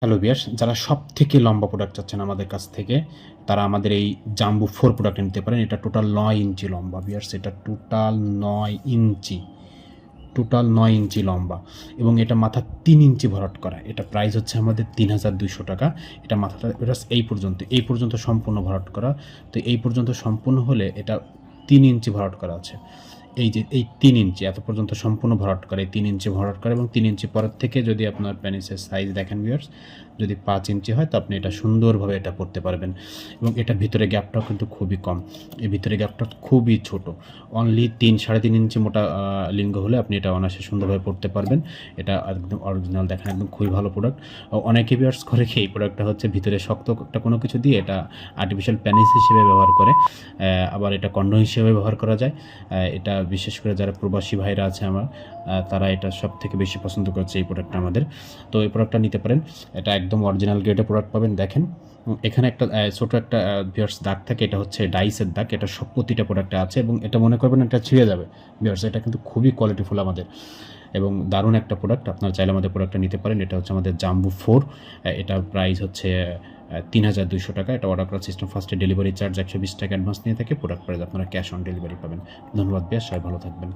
Hello viewers, যারা সবথেকে লম্বা প্রোডাক্ট চাচ্ছেন আমাদের কাছ থেকে, তারা আমাদের এই জাম্বো 4 প্রোডাক্টটা নিতে পারেন। এটা টোটাল ৯ ইঞ্চি লম্বা ভিউয়ার্স, এটা টোটাল ৯ ইঞ্চি, টোটাল ৯ ইঞ্চি লম্বা এবং এটা মাথা ৩ ইঞ্চি ভরাট করা। এটা প্রাইস হচ্ছে আমাদের ৩,২০০ টাকা। এটা মাথাটা ভিউয়ার্স এই পর্যন্ত সম্পূর্ণ ভরাট করা। তো এই পর্যন্ত সম্পূর্ণ হলে এটা ৩ ইঞ্চি ভরাট করা আছে। এই যে এই ৩ ইঞ্চি এত পর্যন্ত সম্পূর্ণ ভরাট করে, ৩ ইঞ্চি ভরাট করে এবং ৩ ইঞ্চি পরের থেকে যদি আপনার প্যানিসের সাইজ দেখেন ভিউয়ার্স, যদি ৫ ইঞ্চি হয় তো আপনি এটা সুন্দরভাবে এটা পরতে পারবেন এবং এটার ভিতরে গ্যাপটাও কিন্তু খুবই কম। এর ভিতরে গ্যাপটা খুবই ছোট। অনলি ৩-৩.৫ ইঞ্চি মোটা লিঙ্গ হলে আপনি এটা অনায়াসে সুন্দরভাবে পরতে পারবেন। এটা একদম অরিজিনাল, দেখেন একদম খুবই ভালো প্রোডাক্ট। অনেকে ভিউয়ার্স করে কি এই প্রোডাক্টটা হচ্ছে ভিতরে শক্ত একটা কোনো কিছু দিয়ে এটা আর্টিফিশিয়াল প্যানিস হিসেবে ব্যবহার করে, আবার এটা কন্ডম হিসেবে ব্যবহার করা যায়। এটা বিশেষ করে যারা প্রবাসী ভাইরা আছে আমার, তারা এটা সবথেকে বেশি পছন্দ করছে এই প্রোডাক্টটা আমাদের। তো এই প্রোডাক্টটা নিতে পারেন। এটা একদম অরিজিনাল গ্রেডের প্রোডাক্ট পাবেন। দেখেন এখানে একটা ছোটো একটা ভিউয়ার্স দাগ থাকে, এটা হচ্ছে ডাইসের দাগ। এটা সব প্রতিটা প্রোডাক্টে আছে এবং এটা মনে করবেন এটা ছিঁড়ে যাবে ভিউয়ার্স। এটা কিন্তু খুবই কোয়ালিটিফুল আমাদের এবং দারুণ একটা প্রোডাক্ট। আপনারা চাইলে আমাদের প্রোডাক্টটা নিতে পারেন। এটা হচ্ছে আমাদের জাম্বো 4। এটার প্রাইস হচ্ছে ৩,২০০ টাকা। এটা অর্ডার করার সিস্টেম ফার্স্টে ডেলিভারি চার্জ ১২০ টাকা অ্যাডভান্স নিয়ে থাকে। প্রোডাক্ট প্রাইস আপনারা ক্যাশ অন ডেলিভারি পাবেন। ধন্যবাদ ভিউয়ার্স, সবাই ভালো থাকবেন।